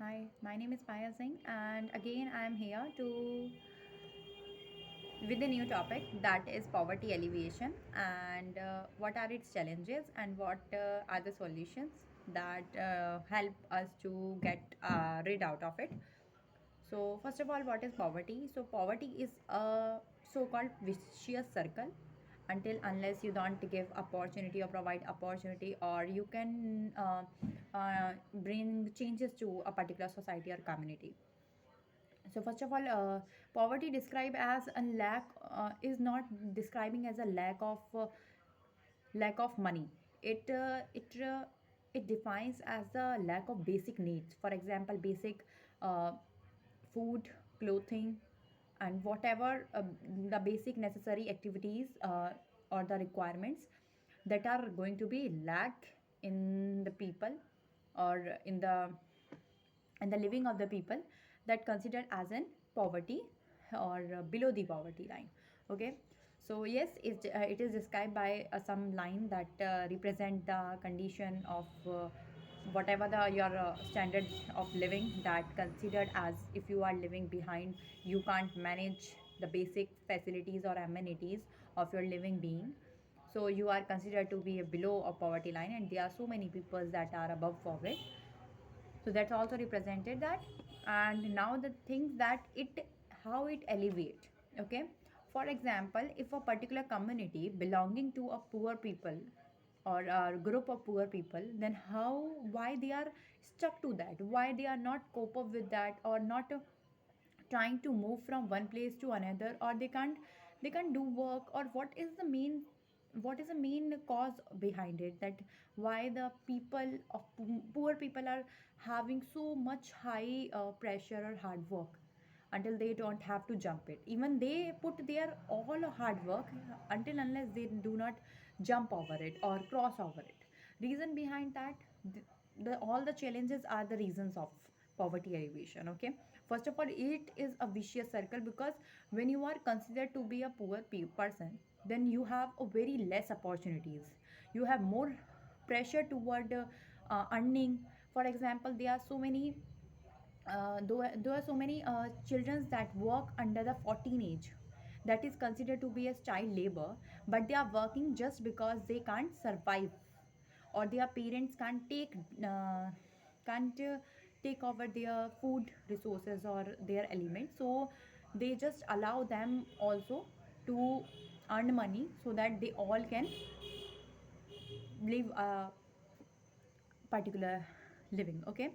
Hi, my name is Paya Singh, and again I am here to with a new topic, that is poverty alleviation, and what are its challenges and what are the solutions that help us to get rid out of it. So first of all, what is poverty? So poverty is a so-called vicious circle until unless you don't give opportunity or provide opportunity, or you can bring changes to a particular society or community. So first of all, poverty described as a lack is not describing as a lack of money. It defines as the lack of basic needs. For example, basic uh, food, clothing, and whatever the basic necessary activities or the requirements that are going to be lack in the people, or in the living of the people, that considered as in poverty, or below the poverty line. Okay, so yes, it is described by some line that represent the condition of whatever the your standard of living, that considered as if you are living behind, you can't manage the basic facilities or amenities of your living being, so you are considered to be below a poverty line, and there are so many people that are above poverty. So that's also represented that. And now the things that it how it elevate. Okay, for example, if a particular community belonging to a poor people, or a group of poor people, then how, why they are stuck to that, why they are not cope up with that, or not trying to move from one place to another, or they can't do work, or what is the main cause behind it, that why the people of poor people are having so much high pressure or hard work until they don't have to jump it, even they put their all hard work until unless they do not jump over it or cross over it. Reason behind that, all the challenges are the reasons of poverty elevation. Okay, first of all, it is a vicious circle, because when you are considered to be a poor person, then you have a very less opportunities, you have more pressure toward earning. For example, there are so many there are so many children that work under the 14 age, that is considered to be as child labor, but they are working just because they can't survive, or their parents can't take over their food resources or their elements, so they just allow them also to earn money so that they all can live a particular living. Okay,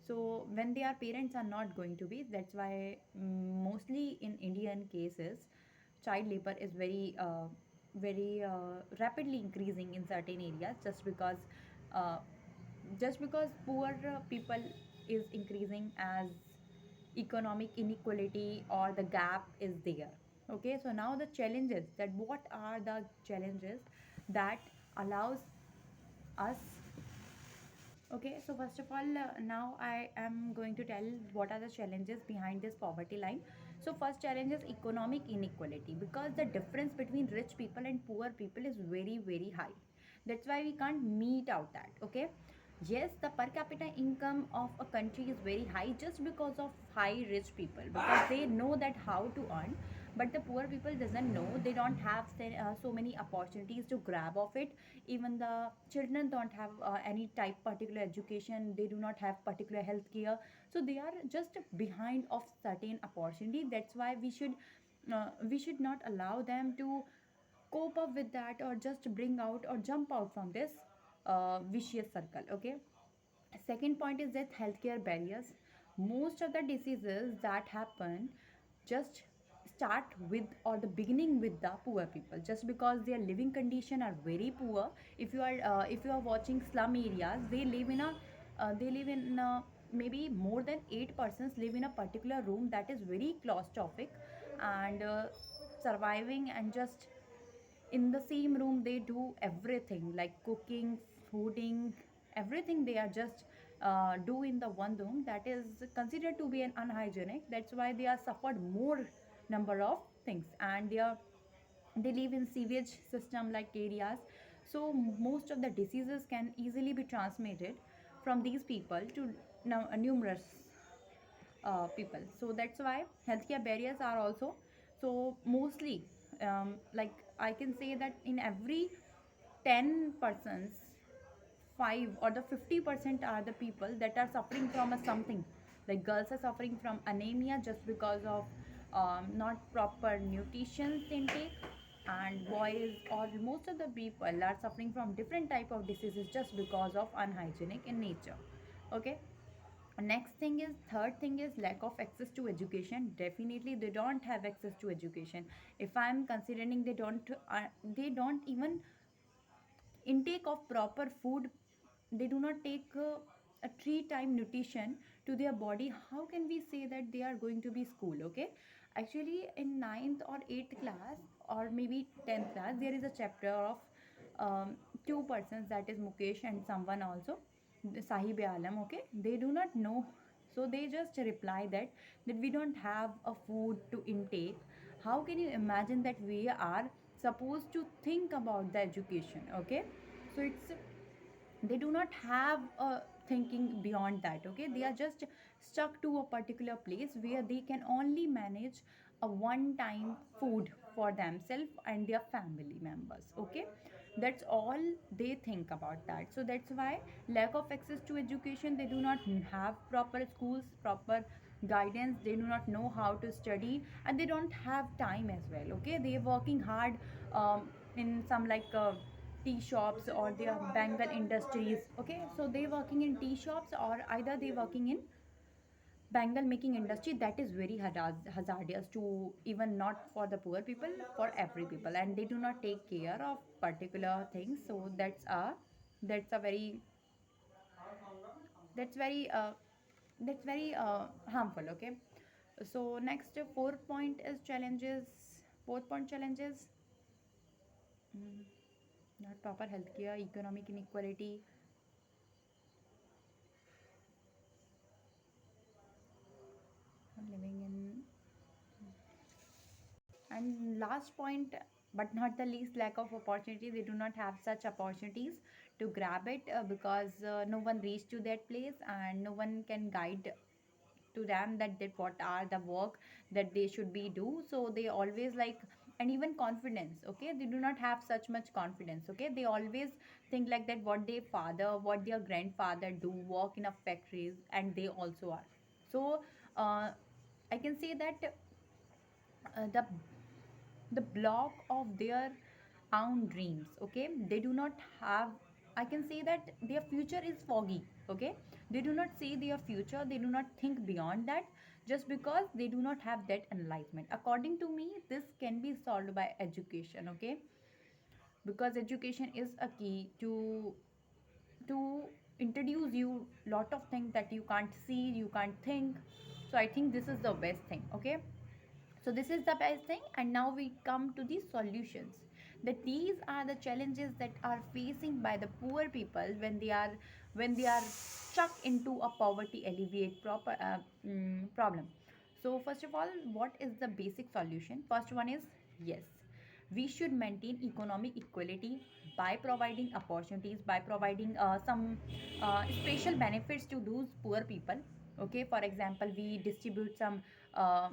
so when their parents are not going to be, that's why mostly in Indian cases child labor is very rapidly increasing in certain areas, uh, just because poor people is increasing as economic inequality or the gap is there. Okay, so now the challenges, that what are the challenges that allows us. Okay, so first of all, now I am going to tell what are the challenges behind this poverty line. So first challenge is economic inequality, because the difference between rich people and poor people is very high. That's why we can't meet out that. Okay, yes, the per capita income of a country is very high just because of high rich people, because they know that how to earn, but the poor people doesn't know, they don't have so many opportunities to grab of it. Even the children don't have any type particular education, they do not have particular health care, so they are just behind of certain opportunity. That's why we should not allow them to cope up with that, or just bring out or jump out from this vicious circle. Okay, second point is that healthcare barriers. Most of the diseases that happen just start with, or the beginning with, the poor people, just because their living condition are very poor. If you are watching slum areas, they live in maybe more than 8 persons live in a particular room that is very claustrophobic, and surviving, and just in the same room they do everything like cooking, fooding, everything they are just do in the one room, that is considered to be an unhygienic. That's why they are suffered more number of things, and they live in sewage system like areas, so most of the diseases can easily be transmitted from these people to now numerous. people. So that's why healthcare barriers are also, so mostly, like I can say that in every 10 persons, 5 or the 50% are the people that are suffering from a something, like girls are suffering from anemia just because of not proper nutrition intake, and boys or most of the people are suffering from different type of diseases just because of unhygienic in nature. Okay. Next thing is, third thing is lack of access to education. Definitely they don't have access to education. If I'm considering they don't even intake of proper food, they do not take a 3 time nutrition to their body, how can we say that they are going to be school? Okay, actually in ninth or 8th class or maybe 10th class, there is a chapter of two persons, that is Mukesh and someone also, Sahib Alam. Okay, they do not know, so they just reply that we don't have a food to intake. How can you imagine that we are supposed to think about the education? Okay, so it's, they do not have a thinking beyond that. Okay, they are just stuck to a particular place where they can only manage a one time food for themselves and their family members. Okay, that's all they think about that. So that's why lack of access to education, they do not have proper schools, proper guidance, they do not know how to study, and they don't have time as well. Okay, they're working hard in some like tea shops or their Bengal industries. Okay, so they working in tea shops or either they working in Bengal making industry, that is very hazardous to even not for the poor people, for every people, and they do not take care of particular things. So that's a very, that's very that's very harmful. Okay, so next, fourth point is challenges. Fourth point, challenges. Mm, not proper healthcare, economic inequality, living in, and last point but not the least, lack of opportunity. They do not have such opportunities to grab it because no one reach to that place and no one can guide to them that what are the work that they should be do. So they always like, and even confidence. Okay, they do not have such much confidence. Okay, they always think like that what their father, what their grandfather do, work in a factories, and they also are. So I can say that the block of their own dreams. Okay, they do not have, I can say that their future is foggy. Okay, they do not see their future, they do not think beyond that, just because they do not have that enlightenment. According to me, this can be solved by education. Okay, because education is a key to introduce you lot of things that you can't see, you can't think. So I think this is the best thing. Okay, so this is the best thing, and now we come to the solutions. That these are the challenges that are facing by the poor people when they are stuck into a poverty alleviate proper problem. So first of all, what is the basic solution? First one is, yes, we should maintain economic equality by providing opportunities, by providing some special benefits to those poor people. Okay, for example, we distribute some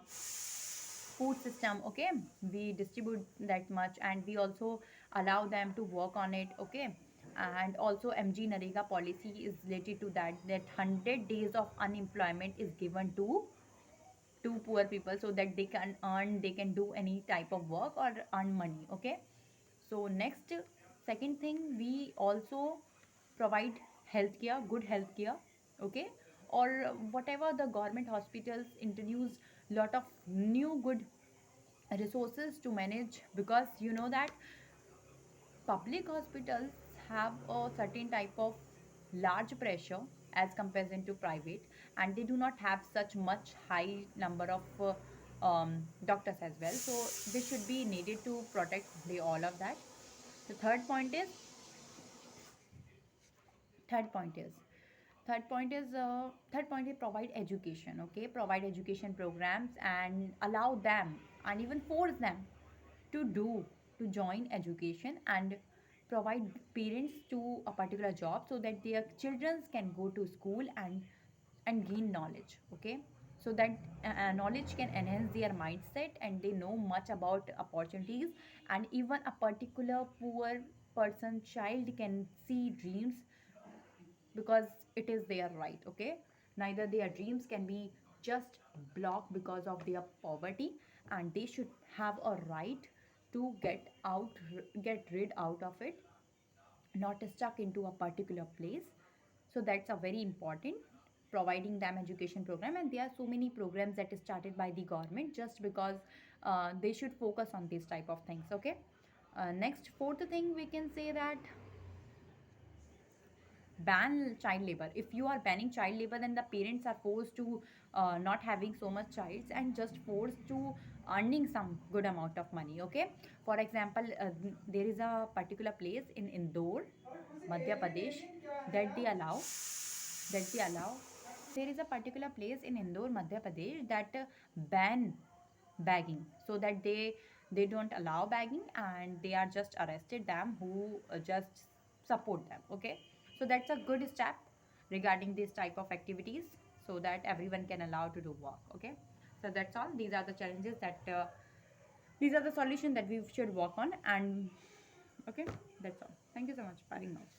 food system. Okay, we distribute that much, and we also allow them to work on it. Okay, and also MG Narega policy is related to that 100 days of unemployment is given to poor people so that they can earn, they can do any type of work or earn money. Okay, so next, second thing, we also provide healthcare, good healthcare. Okay, or whatever the government hospitals introduce lot of new good resources to manage, because you know that public hospitals have a certain type of large pressure as comparison to private, and they do not have such much high number of doctors as well. So this should be needed to protect the all of that. The third point is third point is provide education. Okay, provide education programs and allow them and even force them to do to join education, and provide parents to a particular job so that their children can go to school and gain knowledge. Okay, so that knowledge can enhance their mindset and they know much about opportunities. And even a particular poor person child can see dreams because it is their right. Okay, neither their dreams can be just blocked because of their poverty, and they should have a right to get rid out of it, not stuck into a particular place. So that's a very important, providing them education program. And there are so many programs that is started by the government just because they should focus on these type of things. Okay, next, fourth thing we can say that ban child labor. If you are banning child labor, then the parents are forced to not having so much childs and just forced to earning some good amount of money. Okay, for example, there is a particular place in Indore, Madhya Pradesh, that they allow that they allow there is a particular place in Indore, Madhya Pradesh, that ban bagging, so that they don't allow bagging, and they are just arrested them who just support them. Okay, so that's a good step regarding this type of activities, so that everyone can allow to do work. Okay, so that's all. These are the challenges that these are the solutions that we should work on. And okay, that's all. Thank you so much. Bye now.